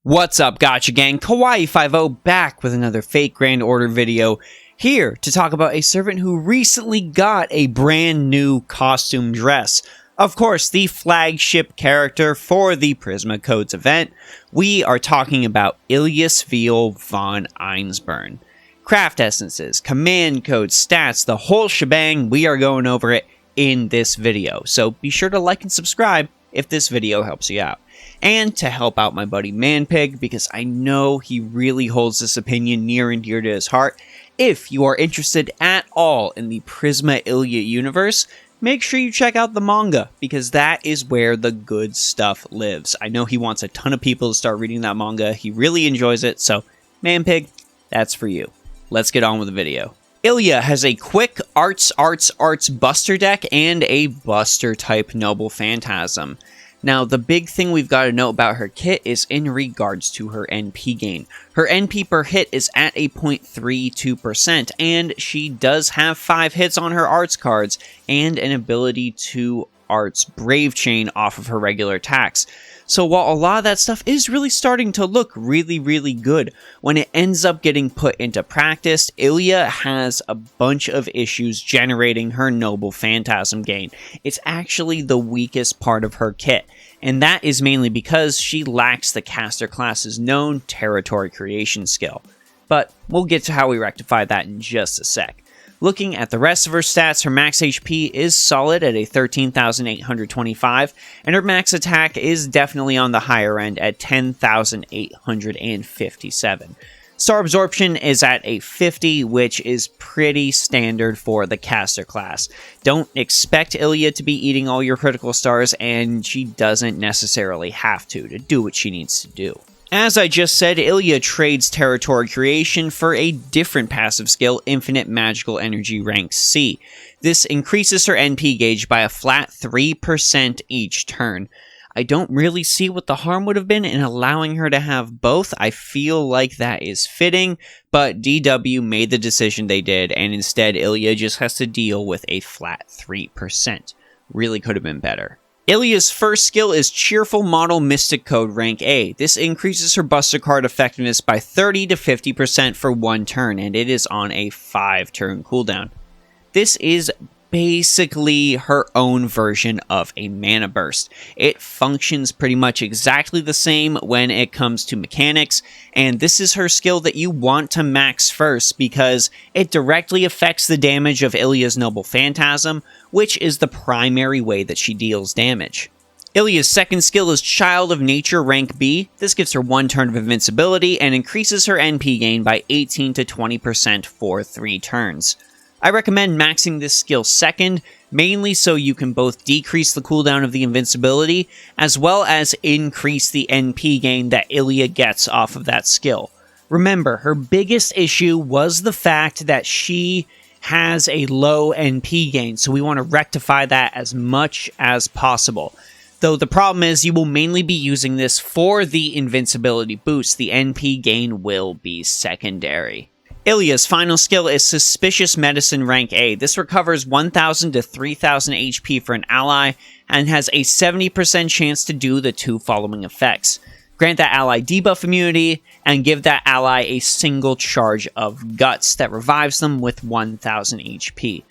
What's up, Gacha Gang? Kawaii50 back with another Fate Grand Order video, here to talk about a servant who recently got a brand new costume dress. Of course, the flagship character for the Prisma Codes event. We are talking about Illyasviel von Einzbern. Craft essences, command codes, stats, the whole shebang, we are going over it in this video. So be sure to like and subscribe if this video helps you out. And to help out my buddy Manpig, because I know he really holds this opinion near and dear to his heart, if you are interested at all in the Prisma Illya universe, make sure you check out the manga, because that is where the good stuff lives. I know he wants a ton of people to start reading that manga, he really enjoys it, so Manpig, that's for you. Let's get on with the video. Illya has a quick arts buster deck and a buster type noble phantasm. Now, the big thing we've got to know about her kit is in regards to her NP gain. Her NP per hit is at a 0.32%, and she does have 5 hits on her arts cards, and an ability to arts Brave Chain off of her regular attacks. So while a lot of that stuff is really starting to look really good, when it ends up getting put into practice, Illya has a bunch of issues generating her noble phantasm gain. It's actually the weakest part of her kit, and that is mainly because she lacks the caster class's known territory creation skill. But we'll get to how we rectify that in just a sec. Looking at the rest of her stats, her max HP is solid at a 13,825, and her max attack is definitely on the higher end at 10,857. Star Absorption is at a 50, which is pretty standard for the caster class. Don't expect Illya to be eating all your critical stars, and she doesn't necessarily have to do what she needs to do. As I just said, Illya trades Territory Creation for a different passive skill, Infinite Magical Energy rank C. This increases her NP gauge by a flat 3% each turn. I don't really see what the harm would have been in allowing her to have both. I feel like that is fitting, but DW made the decision they did, and instead Illya just has to deal with a flat 3%. Really could have been better. Illya's first skill is Cheerful Model Mystic Code rank A. This increases her buster card effectiveness by 30 to 50% for 1 turn, and it is on a 5-turn cooldown. This is basically her own version of a mana burst. It functions pretty much exactly the same when it comes to mechanics, and this is her skill that you want to max first because it directly affects the damage of Illya's Noble Phantasm, which is the primary way that she deals damage. Illya's second skill is Child of Nature rank B. This gives her 1 turn of invincibility and increases her NP gain by 18 to 20% for 3 turns. I recommend maxing this skill second, mainly so you can both decrease the cooldown of the invincibility, as well as increase the NP gain that Illya gets off of that skill. Remember, her biggest issue was the fact that she has a low NP gain, so we want to rectify that as much as possible. Though the problem is you will mainly be using this for the invincibility boost, the NP gain will be secondary. Illya's final skill is Suspicious Medicine rank A. This recovers 1,000 to 3,000 HP for an ally, and has a 70% chance to do the 2 following effects. Grant that ally debuff immunity, and give that ally a single charge of Guts that revives them with 1,000 HP.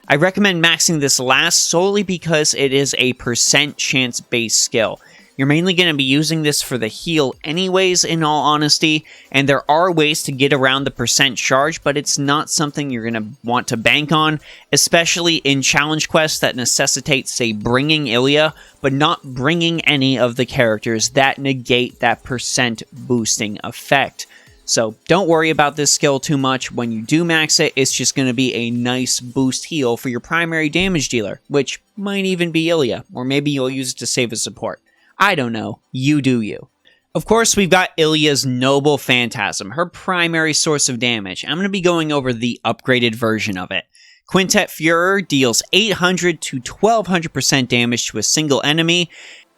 I recommend maxing this last solely because it is a percent chance based skill. You're mainly going to be using this for the heal anyways, in all honesty, and there are ways to get around the percent charge, but it's not something you're going to want to bank on, especially in challenge quests that necessitate, say, bringing Illya, but not bringing any of the characters that negate that percent boosting effect. So don't worry about this skill too much. When you do max it, it's just going to be a nice boost heal for your primary damage dealer, which might even be Illya, or maybe you'll use it to save a support. I don't know. You do you. Of course, we've got Illya's Noble Phantasm, her primary source of damage. I'm going to be going over the upgraded version of it. Quintet Furor deals 800 to 1200% damage to a single enemy,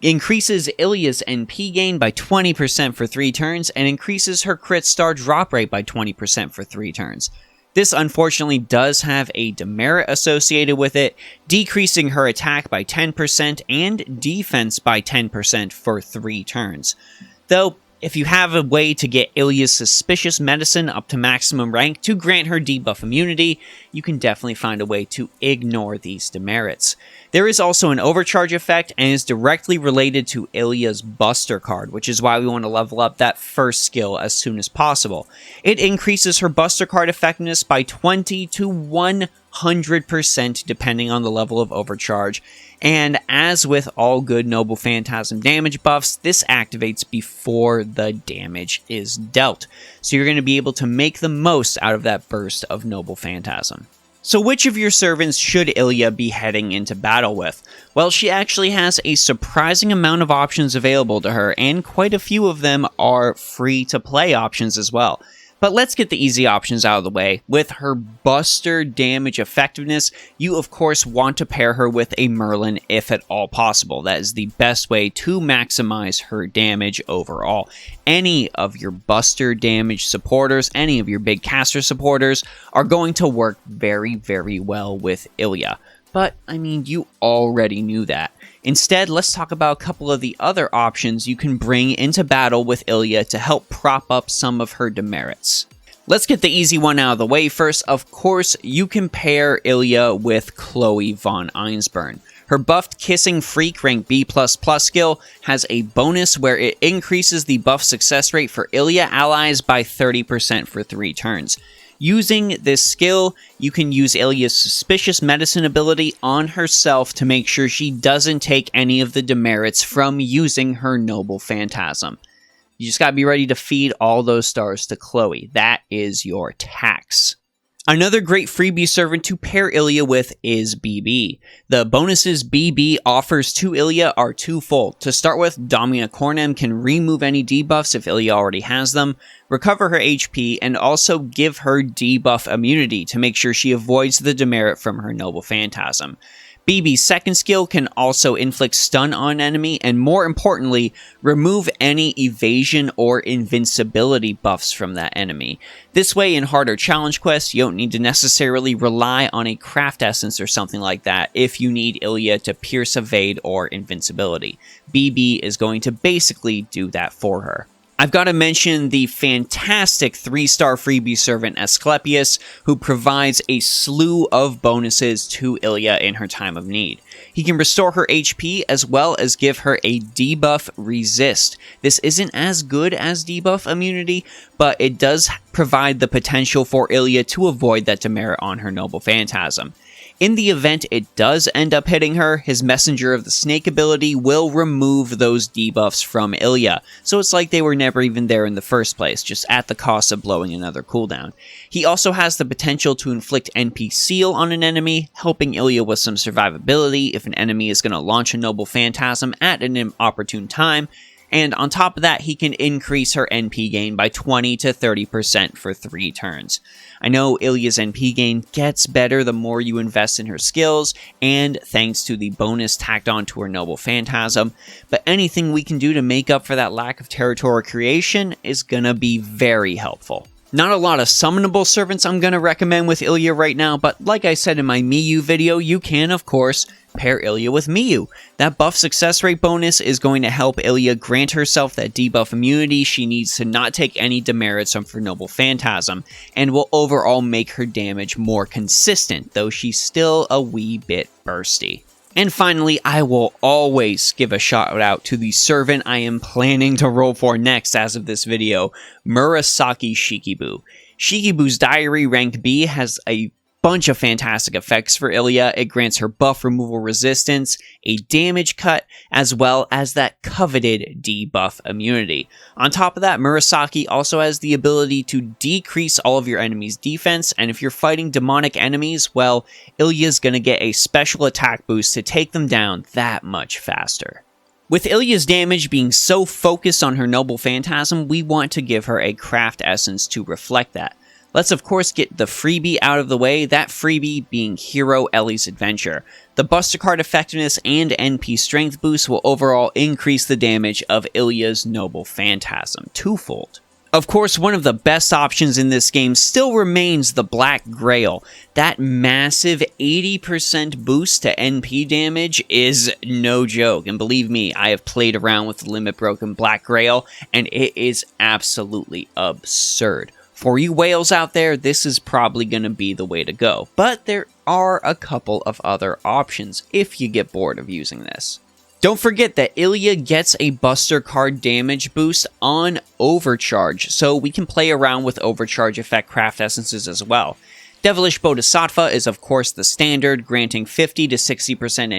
increases Illya's NP gain by 20% for 3 turns, and increases her crit star drop rate by 20% for 3 turns. This unfortunately does have a demerit associated with it, decreasing her attack by 10% and defense by 10% for 3 turns. Though, If you have a way to get Illya's Suspicious Medicine up to maximum rank to grant her debuff immunity, you can definitely find a way to ignore these demerits. There is also an overcharge effect and is directly related to Illya's Buster card, which is why we want to level up that first skill as soon as possible. It increases her Buster card effectiveness by 20 to 100% depending on the level of overcharge, and as with all good Noble Phantasm damage buffs, this activates before the damage is dealt, so you're going to be able to make the most out of that burst of Noble Phantasm. So which of your servants should Illya be heading into battle with? Well, she actually has a surprising amount of options available to her, and quite a few of them are free-to-play options as well. But let's get the easy options out of the way. With her Buster damage effectiveness, you of course want to pair her with a Merlin if at all possible. That is the best way to maximize her damage overall. Any of your Buster damage supporters, any of your big caster supporters, are going to work very, very well with Illya. But, I mean, you already knew that. Instead, let's talk about a couple of the other options you can bring into battle with Illya to help prop up some of her demerits. Let's get the easy one out of the way first. Of course, you can pair Illya with Illyasviel von Einzbern. Her buffed Kissing Freak rank B++ skill has a bonus where it increases the buff success rate for Illya allies by 30% for 3 turns. Using this skill, you can use Illya's Suspicious Medicine ability on herself to make sure she doesn't take any of the demerits from using her Noble Phantasm. You just gotta be ready to feed all those stars to Chloe. That is your tax. Another great freebie servant to pair Illya with is BB. The bonuses BB offers to Illya are twofold. To start with, Domina Cornem can remove any debuffs if Illya already has them, recover her HP, and also give her debuff immunity to make sure she avoids the demerit from her Noble Phantasm. BB's second skill can also inflict stun on an enemy, and more importantly, remove any evasion or invincibility buffs from that enemy. This way, in harder challenge quests, you don't need to necessarily rely on a craft essence or something like that if you need Illya to pierce evade or invincibility. BB is going to basically do that for her. I've got to mention the fantastic 3-star freebie servant Asclepius, who provides a slew of bonuses to Illya in her time of need. He can restore her HP as well as give her a debuff resist. This isn't as good as debuff immunity, but it does provide the potential for Illya to avoid that demerit on her Noble Phantasm. In the event it does end up hitting her, his Messenger of the Snake ability will remove those debuffs from Illya, so it's like they were never even there in the first place, just at the cost of blowing another cooldown. He also has the potential to inflict NP Seal on an enemy, helping Illya with some survivability if an enemy is going to launch a Noble Phantasm at an inopportune time, and on top of that, he can increase her NP gain by 20 to 30% for 3 turns. I know Illya's NP gain gets better the more you invest in her skills, and thanks to the bonus tacked on to her Noble Phantasm, but anything we can do to make up for that lack of territory creation is gonna be very helpful. Not a lot of summonable servants I'm going to recommend with Illya right now, but like I said in my Miyu video, you can, of course, pair Illya with Miyu. That buff success rate bonus is going to help Illya grant herself that debuff immunity she needs to not take any demerits from her Noble Phantasm, and will overall make her damage more consistent, though she's still a wee bit bursty. And finally, I will always give a shout out to the servant I am planning to roll for next as of this video, Murasaki Shikibu. Shikibu's Diary rank B has a bunch of fantastic effects for Illya. It grants her buff removal resistance, a damage cut, as well as that coveted debuff immunity. On top of that, Murasaki also has the ability to decrease all of your enemies' defense, and if you're fighting demonic enemies, well, Illya's gonna get a special attack boost to take them down that much faster. With Illya's damage being so focused on her Noble Phantasm, we want to give her a craft essence to reflect that. Let's of course get the freebie out of the way, that freebie being Hero Ellie's Adventure. The Buster card effectiveness and NP strength boost will overall increase the damage of Illya's Noble Phantasm twofold. Of course, one of the best options in this game still remains the Black Grail. That massive 80% boost to NP damage is no joke, and believe me, I have played around with the Limit Broken Black Grail, and it is absolutely absurd. For you whales out there, this is probably going to be the way to go, but there are a couple of other options if you get bored of using this. Don't forget that Illya gets a Buster card damage boost on Overcharge, so we can play around with Overcharge effect craft essences as well. Devilish Bodhisattva is of course the standard, granting 50 to 60%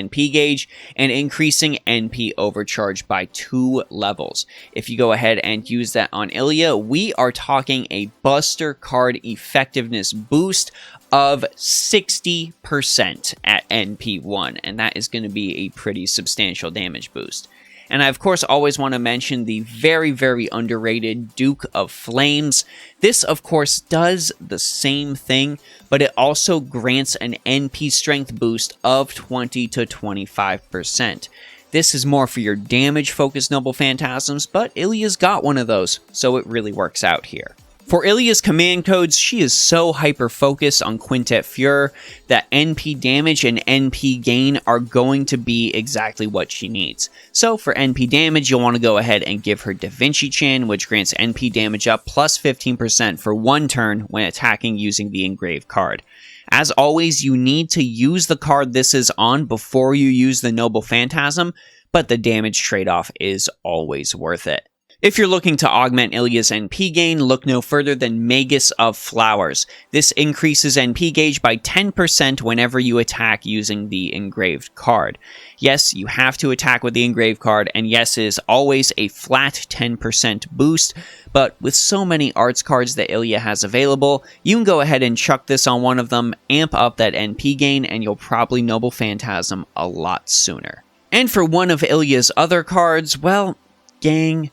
NP gauge and increasing NP overcharge by 2 levels. If you go ahead and use that on Illya, we are talking a Buster card effectiveness boost of 60% at NP1, and that is going to be a pretty substantial damage boost. And I, of course, always want to mention the very, very underrated Duke of Flames. This, of course, does the same thing, but it also grants an NP strength boost of 20 to 25%. This is more for your damage-focused Noble Phantasms, but Illya's got one of those, so it really works out here. For Illya's command codes, she is so hyper-focused on Quintet Fureur that NP damage and NP gain are going to be exactly what she needs. So for NP damage, you'll want to go ahead and give her Da Vinci Chan, which grants NP damage up plus 15% for 1 turn when attacking using the engraved card. As always, you need to use the card this is on before you use the Noble Phantasm, but the damage trade-off is always worth it. If you're looking to augment Illya's NP gain, look no further than Magus of Flowers. This increases NP gauge by 10% whenever you attack using the engraved card. Yes, you have to attack with the engraved card, and yes, it is always a flat 10% boost, but with so many arts cards that Illya has available, you can go ahead and chuck this on one of them, amp up that NP gain, and you'll probably Noble Phantasm a lot sooner. And for one of Illya's other cards, well, gang,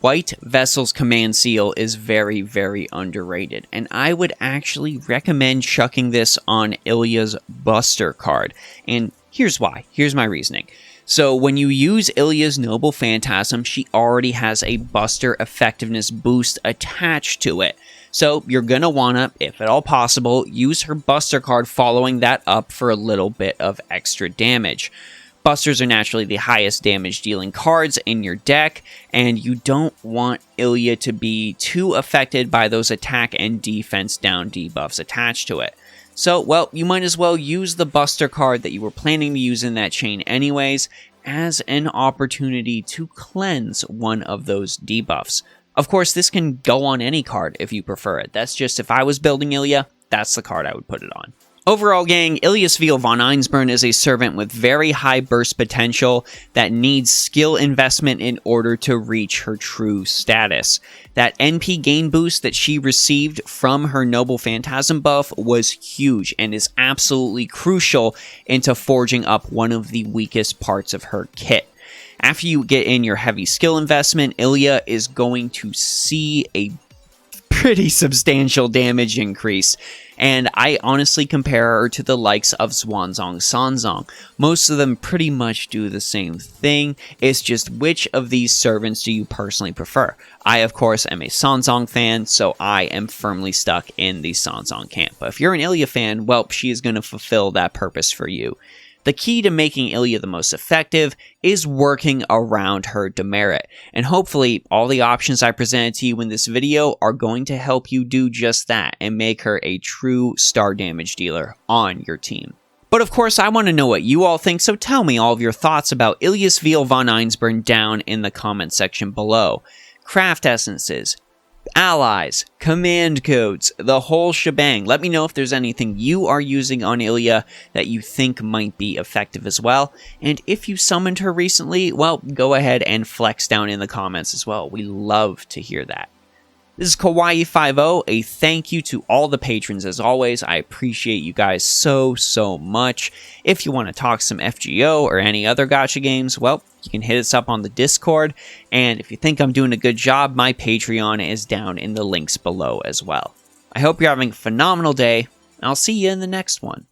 White Vessel's Command Seal is very, very underrated, and I would actually recommend chucking this on Illya's Buster card, and here's why. Here's my reasoning. So when you use Illya's Noble Phantasm, she already has a Buster effectiveness boost attached to it. So you're going to want to, if at all possible, use her Buster card following that up for a little bit of extra damage. Busters are naturally the highest damage dealing cards in your deck, and you don't want Illya to be too affected by those attack and defense down debuffs attached to it. So, well, you might as well use the Buster card that you were planning to use in that chain anyways as an opportunity to cleanse one of those debuffs. Of course, this can go on any card if you prefer it. That's just if I was building Illya, that's the card I would put it on. Overall, gang, Illyasviel von Einzbern is a servant with very high burst potential that needs skill investment in order to reach her true status. That NP gain boost that she received from her Noble Phantasm buff was huge and is absolutely crucial into forging up one of the weakest parts of her kit. After you get in your heavy skill investment, Illya is going to see a pretty substantial damage increase, and I honestly compare her to the likes of Zhuangzong Sanzong. Most of them pretty much do the same thing. It's just which of these servants do you personally prefer? I, of course, am a Sanzong fan, so I am firmly stuck in the Sanzong camp. But if you're an Illya fan, well, she is going to fulfill that purpose for you. The key to making Illya the most effective is working around her demerit, and hopefully all the options I presented to you in this video are going to help you do just that and make her a true star damage dealer on your team. But of course, I want to know what you all think, so tell me all of your thoughts about Illyasviel von Einzbern down in the comment section below. Craft essences, allies, command codes, the whole shebang. Let me know if there's anything you are using on Illya that you think might be effective as well. And if you summoned her recently, well, go ahead and flex down in the comments as well. We love to hear that. This is Kawaii50. A thank you to all the patrons as always. I appreciate you guys so much. If you want to talk some FGO or any other gacha games, well, you can hit us up on the Discord. And if you think I'm doing a good job, my Patreon is down in the links below as well. I hope you're having a phenomenal day, and I'll see you in the next one.